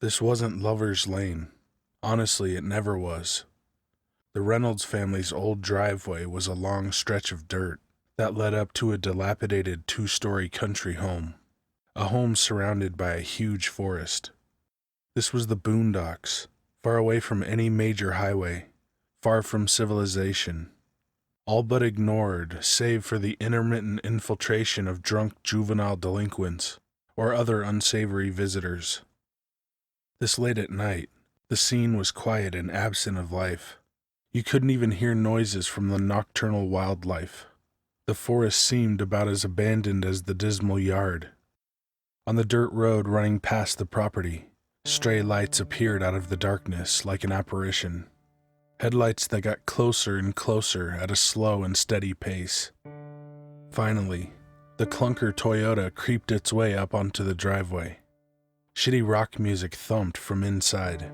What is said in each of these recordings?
This wasn't Lover's Lane. Honestly, it never was. The Reynolds family's old driveway was a long stretch of dirt that led up to a dilapidated 2-story country home, a home surrounded by a huge forest. This was the boondocks, far away from any major highway, far from civilization, all but ignored save for the intermittent infiltration of drunk juvenile delinquents or other unsavory visitors. This late at night, the scene was quiet and absent of life. You couldn't even hear noises from the nocturnal wildlife. The forest seemed about as abandoned as the dismal yard. On the dirt road running past the property, stray lights appeared out of the darkness like an apparition. Headlights that got closer and closer at a slow and steady pace. Finally, the clunker Toyota creeped its way up onto the driveway. Shitty rock music thumped from inside.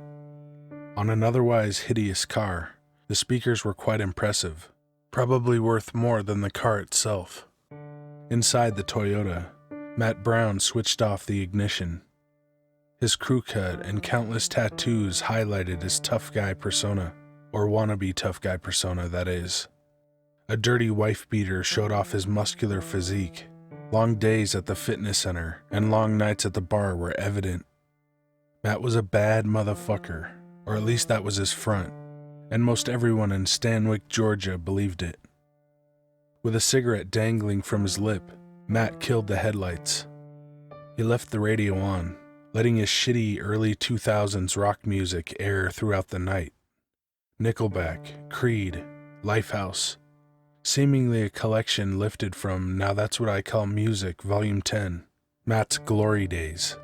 On an otherwise hideous car, the speakers were quite impressive, probably worth more than the car itself. Inside the Toyota, Matt Brown switched off the ignition. His crew cut and countless tattoos highlighted his tough guy persona, or wannabe tough guy persona, that is. A dirty wife beater showed off his muscular physique. Long days at the fitness center and long nights at the bar were evident. Matt was a bad motherfucker, or at least that was his front, and most everyone in Stanwyck, Georgia believed it. With a cigarette dangling from his lip, Matt killed the headlights. He left the radio on, letting his shitty early 2000s rock music air throughout the night. Nickelback, Creed, Lifehouse, seemingly a collection lifted from Now That's What I Call Music, Volume 10, Matt's Glory Days.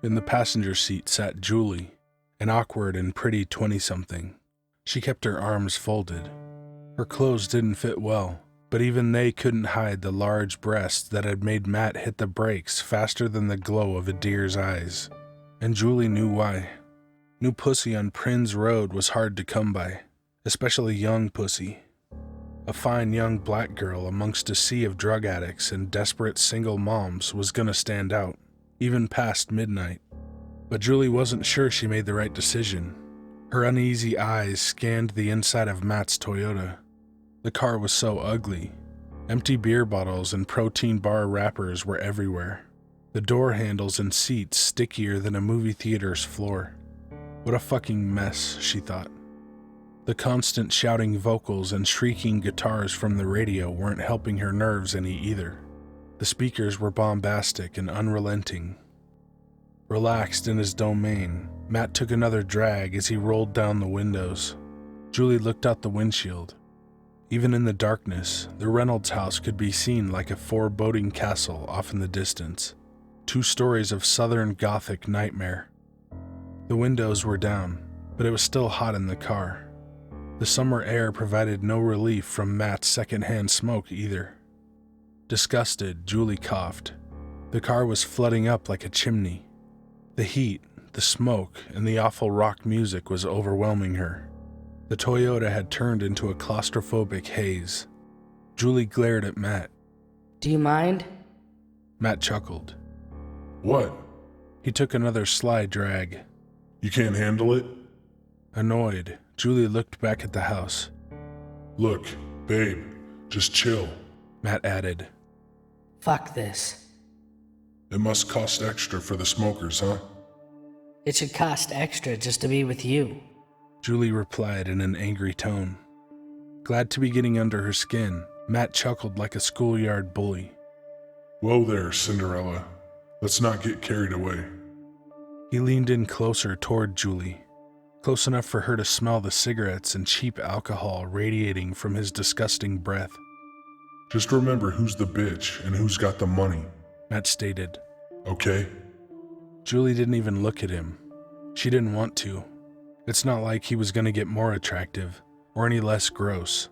In the passenger seat sat Julie, an awkward and pretty 20-something. She kept her arms folded. Her clothes didn't fit well, but even they couldn't hide the large breasts that had made Matt hit the brakes faster than the glow of a deer's eyes. And Julie knew why. New pussy on Prinz Road was hard to come by, especially young pussy. A fine young black girl amongst a sea of drug addicts and desperate single moms was gonna stand out, even past midnight. But Julie wasn't sure she made the right decision. Her uneasy eyes scanned the inside of Matt's Toyota. The car was so ugly. Empty beer bottles and protein bar wrappers were everywhere. The door handles and seats stickier than a movie theater's floor. What a fucking mess, she thought. The constant shouting vocals and shrieking guitars from the radio weren't helping her nerves any either. The speakers were bombastic and unrelenting. Relaxed in his domain, Matt took another drag as he rolled down the windows. Julie looked out the windshield. Even in the darkness, the Reynolds house could be seen like a foreboding castle off in the distance. 2 stories of Southern Gothic nightmare. The windows were down, but it was still hot in the car. The summer air provided no relief from Matt's secondhand smoke either. Disgusted, Julie coughed. The car was flooding up like a chimney. The heat, the smoke, and the awful rock music was overwhelming her. The Toyota had turned into a claustrophobic haze. Julie glared at Matt. Do you mind? Matt chuckled. What? He took another sly drag. You can't handle it? Annoyed, Julie looked back at the house. Look, babe, just chill, Matt added. Fuck this. It must cost extra for the smokers, huh? It should cost extra just to be with you, Julie replied in an angry tone. Glad to be getting under her skin, Matt chuckled like a schoolyard bully. Whoa there, Cinderella. Let's not get carried away. He leaned in closer toward Julie, close enough for her to smell the cigarettes and cheap alcohol radiating from his disgusting breath. Just remember who's the bitch and who's got the money, Matt stated. Okay? Julie didn't even look at him. She didn't want to. It's not like he was going to get more attractive or any less gross.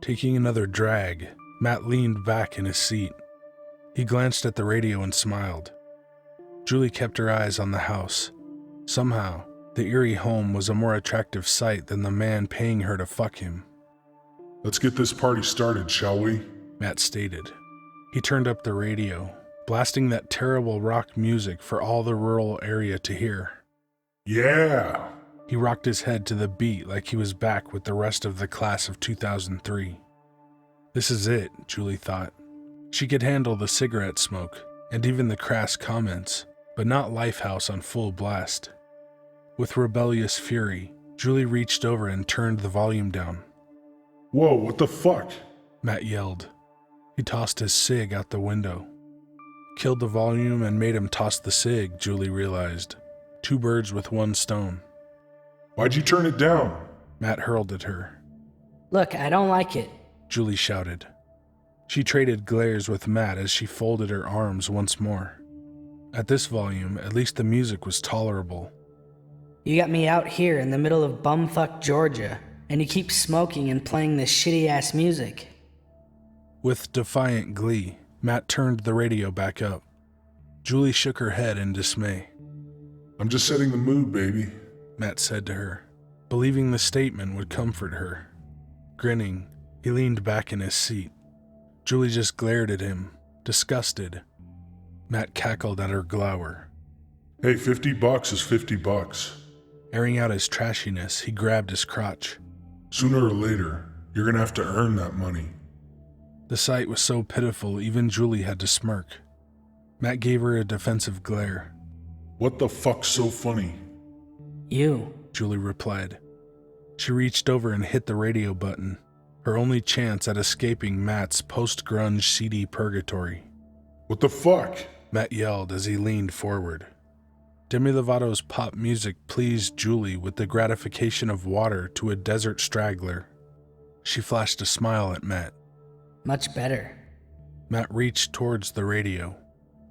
Taking another drag, Matt leaned back in his seat. He glanced at the radio and smiled. Julie kept her eyes on the house. Somehow, the eerie home was a more attractive sight than the man paying her to fuck him. Let's get this party started, shall we? Matt stated. He turned up the radio, blasting that terrible rock music for all the rural area to hear. Yeah! He rocked his head to the beat like he was back with the rest of the class of 2003. This is it, Julie thought. She could handle the cigarette smoke and even the crass comments, but not Lifehouse on full blast. With rebellious fury, Julie reached over and turned the volume down. Whoa, what the fuck? Matt yelled. He tossed his cig out the window. Killed the volume and made him toss the cig, Julie realized. 2 birds with 1 stone. Why'd you turn it down? Matt hurled at her. Look, I don't like it. Julie shouted. She traded glares with Matt as she folded her arms once more. At this volume, at least the music was tolerable. You got me out here in the middle of bumfuck Georgia, and you keep smoking and playing this shitty-ass music. With defiant glee, Matt turned the radio back up. Julie shook her head in dismay. I'm just setting the mood, baby, Matt said to her, believing the statement would comfort her. Grinning, he leaned back in his seat. Julie just glared at him, disgusted. Matt cackled at her glower. Hey, $50 is $50. Airing out his trashiness, he grabbed his crotch. Sooner or later, you're gonna have to earn that money. The sight was so pitiful, even Julie had to smirk. Matt gave her a defensive glare. What the fuck's so funny? You, Julie replied. She reached over and hit the radio button, her only chance at escaping Matt's post-grunge CD purgatory. What the fuck? Matt yelled as he leaned forward. Demi Lovato's pop music pleased Julie with the gratification of water to a desert straggler. She flashed a smile at Matt. much better. Matt reached towards the radio.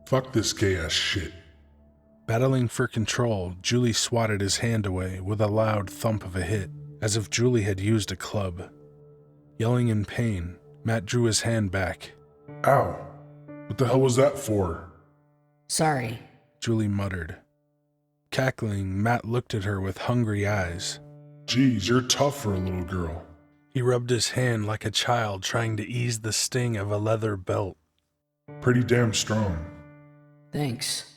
Fuck this gay-ass shit. Battling for control, Julie swatted his hand away with a loud thump of a hit, as if Julie had used a club. Yelling in pain, Matt drew his hand back. Ow! What the hell was that for? Sorry. Julie muttered. Cackling, Matt looked at her with hungry eyes. Geez, you're tough for a little girl. He rubbed his hand like a child trying to ease the sting of a leather belt. Pretty damn strong. Thanks.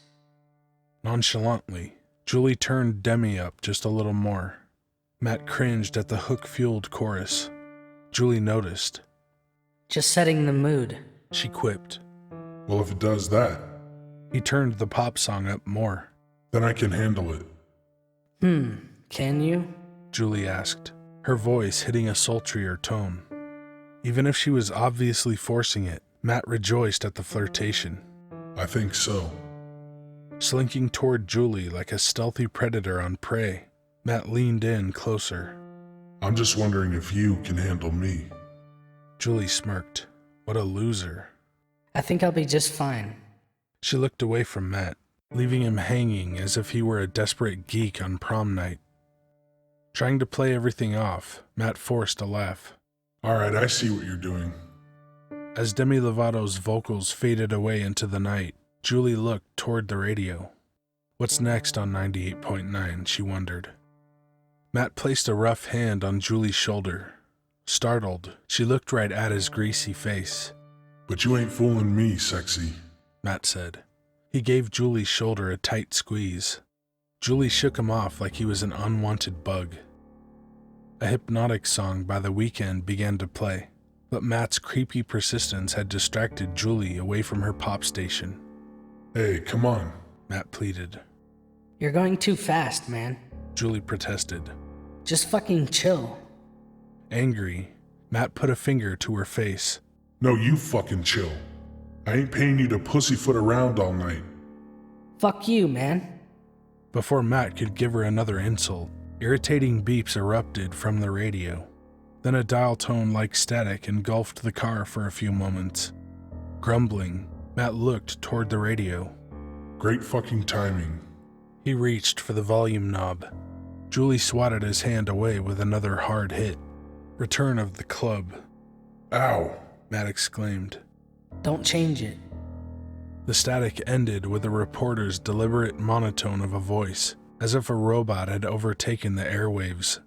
Nonchalantly, Julie turned Demi up just a little more. Matt cringed at the hook-fueled chorus. Julie noticed. Just setting the mood. She quipped. Well, if it does that, He turned the pop song up more. then I can handle it. Can you? Julie asked, her voice hitting a sultrier tone. Even if she was obviously forcing it, Matt rejoiced at the flirtation. I think so. Slinking toward Julie like a stealthy predator on prey, Matt leaned in closer. I'm just wondering if you can handle me. Julie smirked. What a loser. I think I'll be just fine. She looked away from Matt, leaving him hanging as if he were a desperate geek on prom night. Trying to play everything off, Matt forced a laugh. Alright, I see what you're doing. As Demi Lovato's vocals faded away into the night, Julie looked toward the radio. What's next on 98.9, she wondered. Matt placed a rough hand on Julie's shoulder. Startled, she looked right at his greasy face. But you ain't fooling me, sexy. Matt said. He gave Julie's shoulder a tight squeeze. Julie shook him off like he was an unwanted bug. A hypnotic song by The Weeknd began to play, but Matt's creepy persistence had distracted Julie away from her pop station. Hey, come on. Matt pleaded. You're going too fast, man. Julie protested. Just fucking chill. Angry, Matt put a finger to her face. No, you fucking chill. I ain't paying you to pussyfoot around all night. Fuck you, man. Before Matt could give her another insult, irritating beeps erupted from the radio. Then a dial tone like static engulfed the car for a few moments. Grumbling, Matt looked toward the radio. Great fucking timing. He reached for the volume knob. Julie swatted his hand away with another hard hit. Return of the club. Ow! Matt exclaimed. Don't change it. The static ended with a reporter's deliberate monotone of a voice, as if a robot had overtaken the airwaves.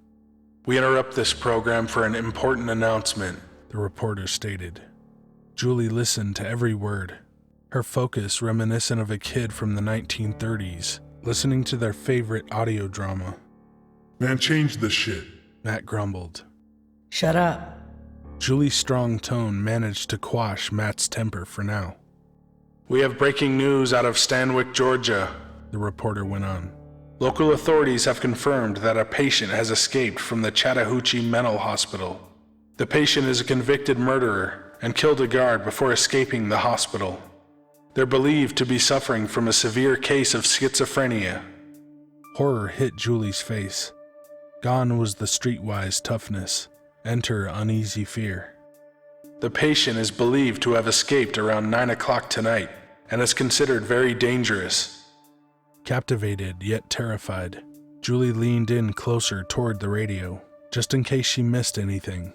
We interrupt this program for an important announcement, the reporter stated. Julie listened to every word. her focus reminiscent of a kid from the 1930s, listening to their favorite audio drama. Man, change this shit. Matt grumbled. Shut up. Julie's strong tone managed to quash Matt's temper for now. We have breaking news out of Stanwyck, Georgia, the reporter went on. Local authorities have confirmed that a patient has escaped from the Chattahoochee Mental Hospital. The patient is a convicted murderer and killed a guard before escaping the hospital. They're believed to be suffering from a severe case of schizophrenia. Horror hit Julie's face. Gone was the streetwise toughness. Enter uneasy fear. The patient is believed to have escaped around 9 o'clock tonight and is considered very dangerous. Captivated yet terrified, Julie leaned in closer toward the radio, just in case she missed anything.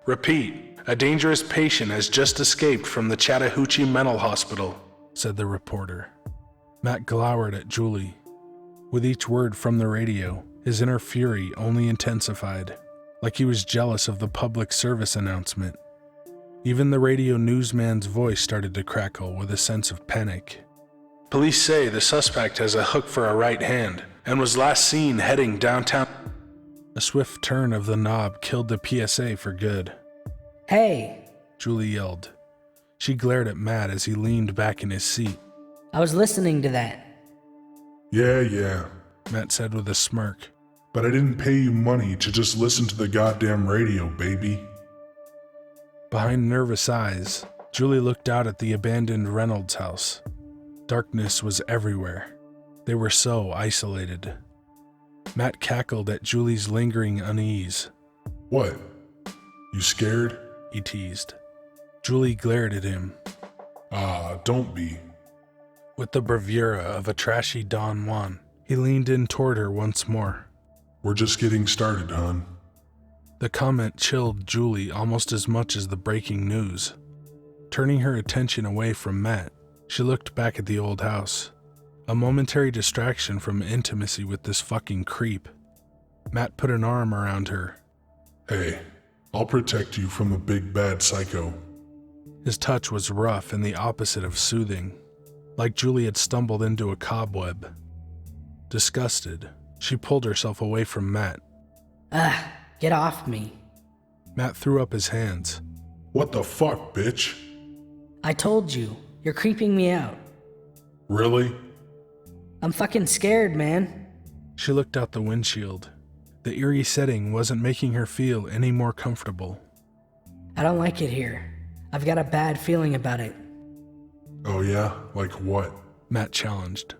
Repeat, a dangerous patient has just escaped from the Chattahoochee Mental Hospital, said the reporter. Matt glowered at Julie. With each word from the radio, his inner fury only intensified, like he was jealous of the public service announcement. Even the radio newsman's voice started to crackle with a sense of panic. Police say the suspect has a hook for a right hand and was last seen heading downtown. A swift turn of the knob killed the PSA for good. Hey! Julie yelled. She glared at Matt as he leaned back in his seat. I was listening to that. Yeah, Matt said with a smirk. but I didn't pay you money to just listen to the goddamn radio, baby. Behind nervous eyes, Julie looked out at the abandoned Reynolds house. Darkness was everywhere. They were so isolated. Matt cackled at Julie's lingering unease. What? You scared? He teased. Julie glared at him. Don't be. With the bravura of a trashy Don Juan, he leaned in toward her once more. We're just getting started, hon. The comment chilled Julie almost as much as the breaking news. Turning her attention away from Matt, she looked back at the old house. A momentary distraction from intimacy with this fucking creep. Matt put an arm around her. Hey, I'll protect you from the big bad psycho. His touch was rough and the opposite of soothing, like Julie had stumbled into a cobweb. Disgusted, she pulled herself away from Matt. Get off me. Matt threw up his hands. What the fuck, bitch? I told you, you're creeping me out. Really? I'm fucking scared, man. She looked out the windshield. The eerie setting wasn't making her feel any more comfortable. I don't like it here. I've got a bad feeling about it. Oh yeah? Like what? Matt challenged.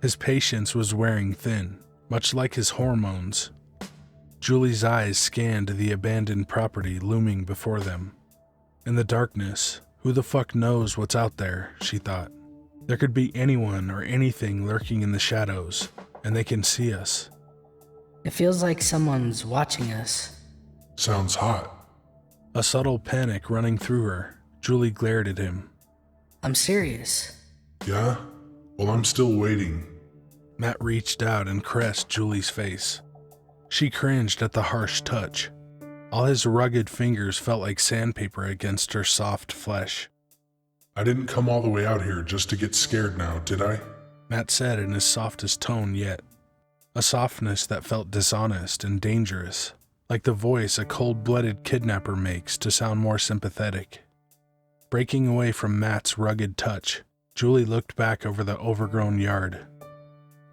His patience was wearing thin, much like his hormones. Julie's eyes scanned the abandoned property looming before them. In the darkness, who the fuck knows what's out there, she thought. There could be anyone or anything lurking in the shadows, and they can see us. It feels like someone's watching us. Sounds hot. A subtle panic running through her, Julie glared at him. I'm serious. Yeah? Well, I'm still waiting. Matt reached out and caressed Julie's face. She cringed at the harsh touch. All his rugged fingers felt like sandpaper against her soft flesh. I didn't come all the way out here just to get scared now, did I? Matt said in his softest tone yet. A softness that felt dishonest and dangerous, like the voice a cold-blooded kidnapper makes to sound more sympathetic. Breaking away from Matt's rugged touch, Julie looked back over the overgrown yard.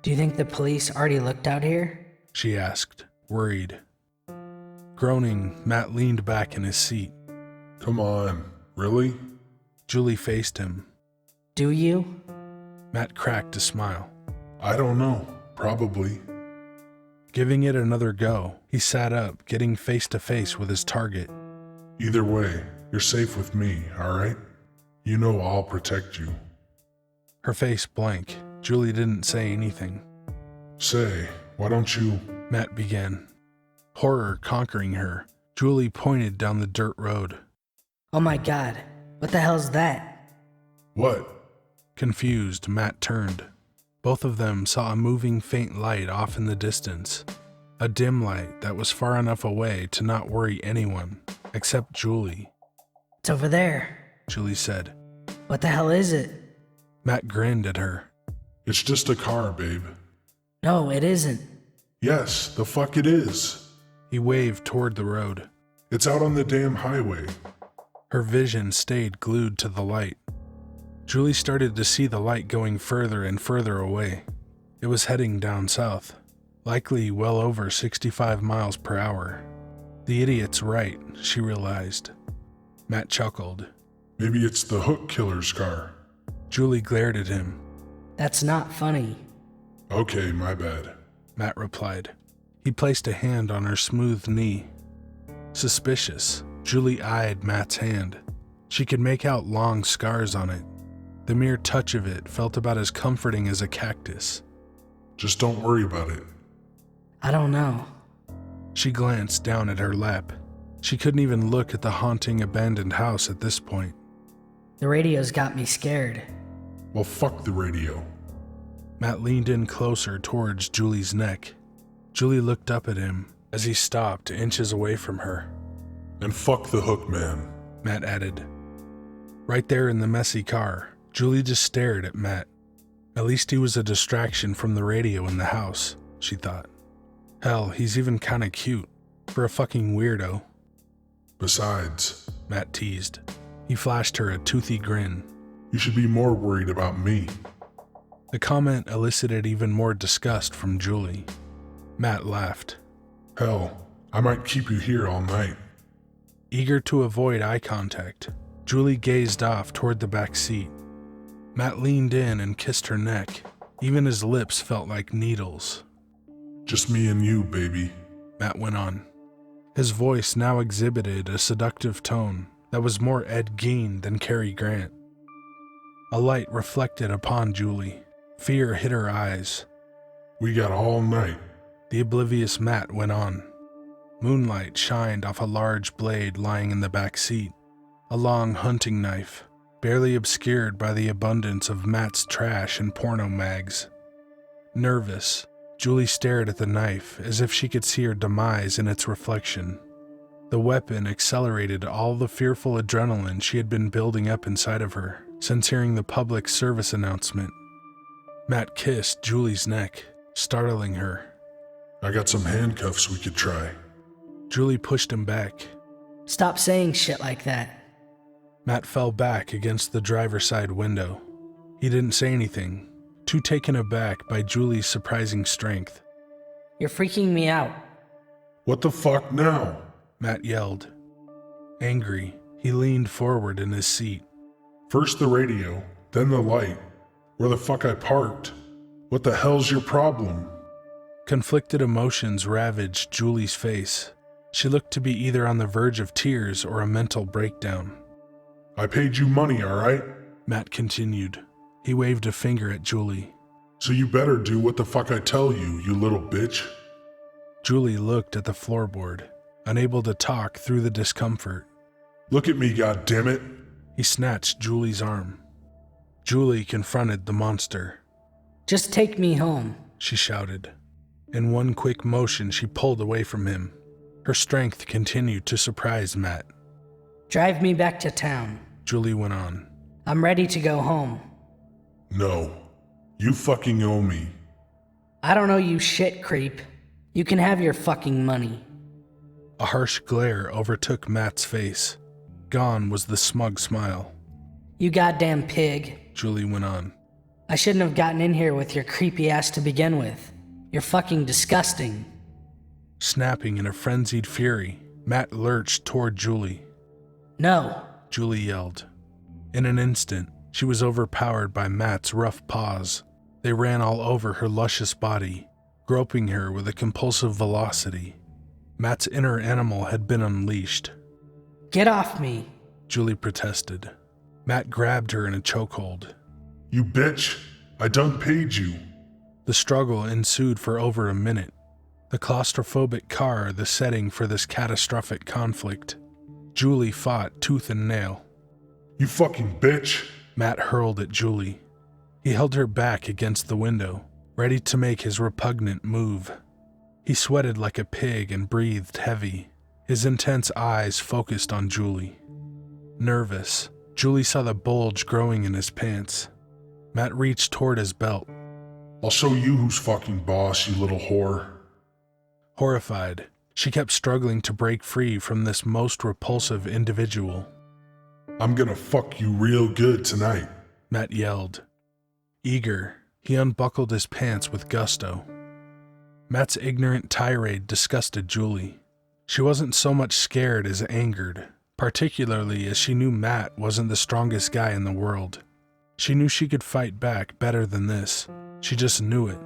Do you think the police already looked out here? She asked, worried. Groaning, Matt leaned back in his seat. Come on, really? Julie faced him. Do you? Matt cracked a smile. I don't know. Probably. Giving it another go, he sat up, getting face to face with his target. Either way, you're safe with me, alright? You know I'll protect you. Her face blank, Julie didn't say anything. Say, why don't you... Matt began. Horror conquering her, Julie pointed down the dirt road. Oh my god, what the hell's that? What? Confused, Matt turned. Both of them saw a moving faint light off in the distance. A dim light that was far enough away to not worry anyone, except Julie. It's over there, Julie said. What the hell is it? Matt grinned at her. It's just a car, babe. No, it isn't. Yes, the fuck it is. He waved toward the road. It's out on the damn highway. Her vision stayed glued to the light. Julie started to see the light going further and further away. It was heading down south, likely well over 65 miles per hour. The idiot's right, she realized. Matt chuckled. Maybe it's the hook killer's car. Julie glared at him. That's not funny. Okay, my bad. Matt replied. He placed a hand on her smooth knee. Suspicious, Julie eyed Matt's hand. She could make out long scars on it. The mere touch of it felt about as comforting as a cactus. Just don't worry about it. I don't know. She glanced down at her lap. She couldn't even look at the haunting abandoned house at this point. The radio's got me scared. Well, fuck the radio. Matt leaned in closer towards Julie's neck. Julie looked up at him as he stopped inches away from her. And fuck the hook man, Matt added. Right there in the messy car, Julie just stared at Matt. At least he was a distraction from the radio in the house, she thought. Hell, he's even kinda cute, for a fucking weirdo. Besides, Matt teased. He flashed her a toothy grin. You should be more worried about me. The comment elicited even more disgust from Julie. Matt laughed. Hell, I might keep you here all night. Eager to avoid eye contact, Julie gazed off toward the back seat. Matt leaned in and kissed her neck. Even his lips felt like needles. Just me and you, baby, Matt went on. His voice now exhibited a seductive tone that was more Ed Gein than Cary Grant. A light reflected upon Julie. Fear hit her eyes. We got all night. The oblivious Matt went on. Moonlight shined off a large blade lying in the back seat, a long hunting knife, barely obscured by the abundance of Matt's trash and porno mags. Nervous, Julie stared at the knife as if she could see her demise in its reflection. The weapon accelerated all the fearful adrenaline she had been building up inside of her since hearing the public service announcement. Matt kissed Julie's neck, startling her. I got some handcuffs we could try. Julie pushed him back. Stop saying shit like that. Matt fell back against the driver's side window. He didn't say anything, too taken aback by Julie's surprising strength. You're freaking me out. What the fuck now? Matt yelled. Angry, he leaned forward in his seat. First the radio, then the light. Where the fuck I parked? What the hell's your problem? Conflicted emotions ravaged Julie's face. She looked to be either on the verge of tears or a mental breakdown. I paid you money, alright? Matt continued. He waved a finger at Julie. So you better do what the fuck I tell you, you little bitch. Julie looked at the floorboard, unable to talk through the discomfort. Look at me, goddammit. He snatched Julie's arm. Julie confronted the monster. Just take me home, she shouted. In one quick motion, she pulled away from him. Her strength continued to surprise Matt. Drive me back to town, Julie went on. I'm ready to go home. No, you fucking owe me. I don't owe you shit, creep. You can have your fucking money. A harsh glare overtook Matt's face. Gone was the smug smile. You goddamn pig, Julie went on. I shouldn't have gotten in here with your creepy ass to begin with. You're fucking disgusting. Snapping in a frenzied fury, Matt lurched toward Julie. No, Julie yelled. In an instant, she was overpowered by Matt's rough paws. They ran all over her luscious body, groping her with a compulsive velocity. Matt's inner animal had been unleashed. Get off me, Julie protested. Matt grabbed her in a chokehold. You bitch, I done paid you. The struggle ensued for over a minute. The claustrophobic car, the setting for this catastrophic conflict. Julie fought tooth and nail. You fucking bitch. Matt hurled at Julie. He held her back against the window, ready to make his repugnant move. He sweated like a pig and breathed heavy, his intense eyes focused on Julie. Nervous, Julie saw the bulge growing in his pants. Matt reached toward his belt. I'll show you who's fucking boss, you little whore. Horrified, she kept struggling to break free from this most repulsive individual. I'm gonna fuck you real good tonight, Matt yelled. Eager, he unbuckled his pants with gusto. Matt's ignorant tirade disgusted Julie. She wasn't so much scared as angered, particularly as she knew Matt wasn't the strongest guy in the world. She knew she could fight back better than this. She just knew it.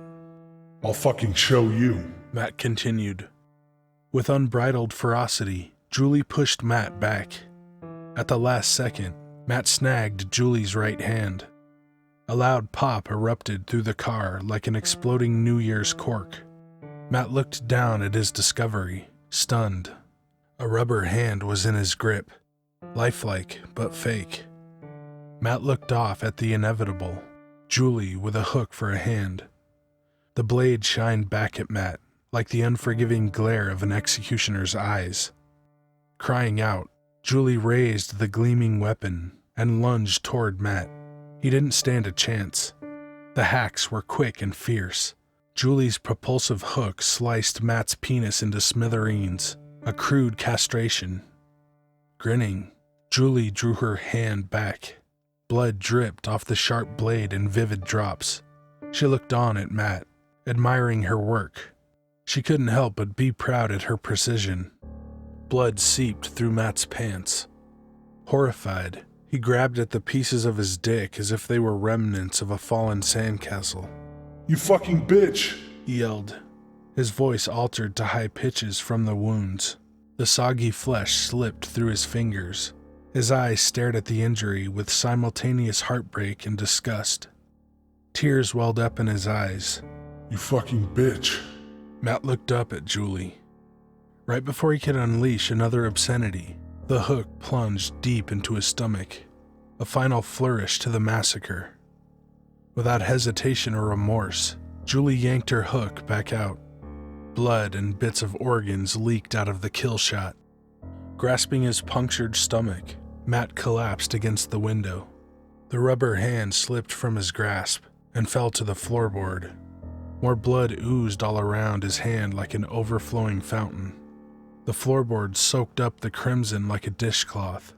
I'll fucking show you, Matt continued. With unbridled ferocity, Julie pushed Matt back. At the last second, Matt snagged Julie's right hand. A loud pop erupted through the car like an exploding New Year's cork. Matt looked down at his discovery, stunned. A rubber hand was in his grip, lifelike but fake. Matt looked off at the inevitable, Julie with a hook for a hand. The blade shined back at Matt, like the unforgiving glare of an executioner's eyes. Crying out, Julie raised the gleaming weapon and lunged toward Matt. He didn't stand a chance. The hacks were quick and fierce. Julie's propulsive hook sliced Matt's penis into smithereens, a crude castration. Grinning, Julie drew her hand back. Blood dripped off the sharp blade in vivid drops. She looked on at Matt, admiring her work. She couldn't help but be proud at her precision. Blood seeped through Matt's pants. Horrified, he grabbed at the pieces of his dick as if they were remnants of a fallen sandcastle. You fucking bitch, He yelled. His voice altered to high pitches from the wounds. The soggy flesh slipped through his fingers. His eyes stared at the injury with simultaneous heartbreak and disgust. Tears welled up in his eyes. You fucking bitch. Matt looked up at Julie. Right before he could unleash another obscenity, the hook plunged deep into his stomach, a final flourish to the massacre. Without hesitation or remorse, Julie yanked her hook back out. Blood and bits of organs leaked out of the kill shot. Grasping his punctured stomach, Matt collapsed against the window. The rubber hand slipped from his grasp and fell to the floorboard. More blood oozed all around his hand like an overflowing fountain. The floorboard soaked up the crimson like a dishcloth.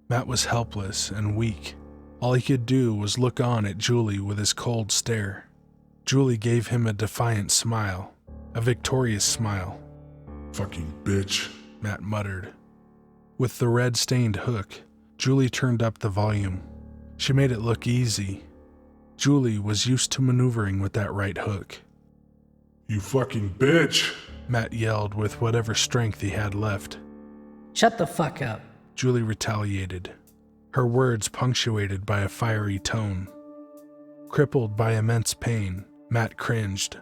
Matt was helpless and weak. All he could do was look on at Julie with his cold stare. Julie gave him a defiant smile, a victorious smile. Fucking bitch, Matt muttered. With the red-stained hook, Julie turned up the volume. She made it look easy. Julie was used to maneuvering with that right hook. You fucking bitch, Matt yelled with whatever strength he had left. Shut the fuck up. Julie retaliated, her words punctuated by a fiery tone. Crippled by immense pain, Matt cringed.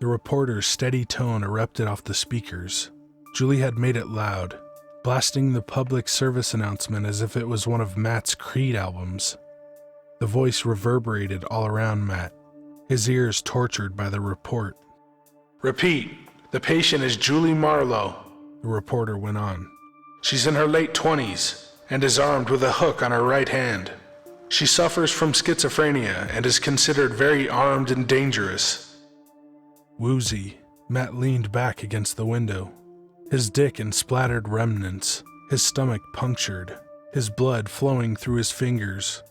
The reporter's steady tone erupted off the speakers. Julie had made it loud, blasting the public service announcement as if it was one of Matt's Creed albums. The voice reverberated all around Matt, his ears tortured by the report. Repeat, the patient is Julie Marlowe, the reporter went on. She's in her late 20s and is armed with a hook on her right hand. She suffers from schizophrenia and is considered very armed and dangerous. Woozy, Matt leaned back against the window, his dick in splattered remnants, his stomach punctured, his blood flowing through his fingers.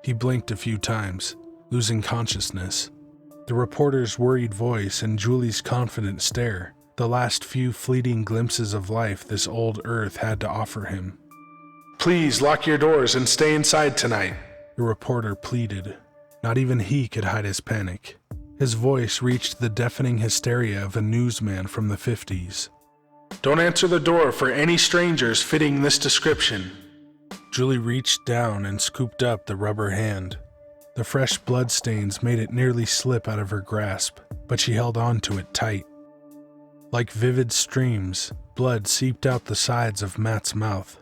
He blinked a few times, losing consciousness. The reporter's worried voice and Julie's confident stare, the last few fleeting glimpses of life this old earth had to offer him. Please lock your doors and stay inside tonight, the reporter pleaded. Not even he could hide his panic. His voice reached the deafening hysteria of a newsman from the 50s. Don't answer the door for any strangers fitting this description. Julie reached down and scooped up the rubber hand. The fresh bloodstains made it nearly slip out of her grasp, but she held on to it tight. Like vivid streams, blood seeped out the sides of Matt's mouth.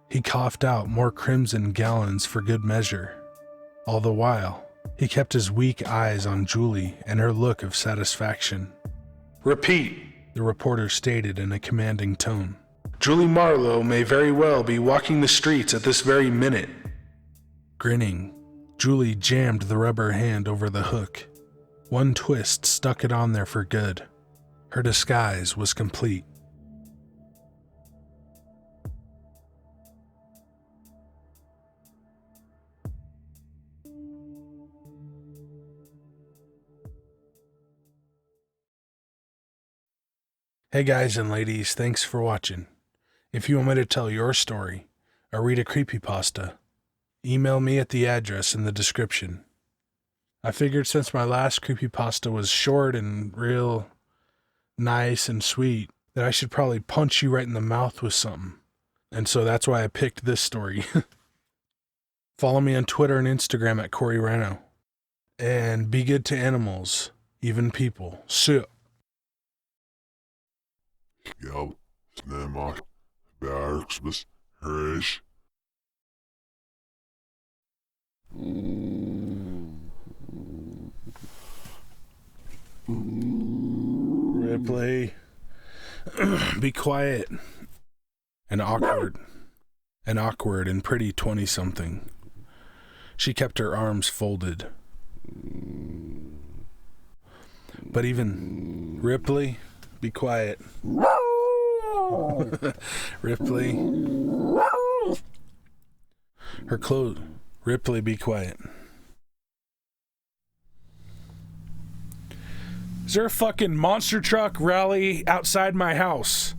He coughed out more crimson gallons for good measure. All the while, he kept his weak eyes on Julie and her look of satisfaction. Repeat, the reporter stated in a commanding tone. Julie Marlowe may very well be walking the streets at this very minute. Grinning, Julie jammed the rubber hand over the hook. One twist stuck it on there for good. Her disguise was complete. Hey guys and ladies, thanks for watching. If you want me to tell your story or read a creepypasta, email me at the address in the description. I figured since my last creepypasta was short and real nice and sweet, that I should probably punch you right in the mouth with something. And so that's why I picked this story. Follow me on Twitter and Instagram at Corey Reno. And be good to animals, even people. So. Ja, snämar, bärksbes, hrish. Ripley. Be quiet. And awkward and pretty 20-something. She kept her arms folded. But even Ripley, be quiet. Ripley. Her clothes. Ripley, be quiet. Is there a fucking monster truck rally outside my house?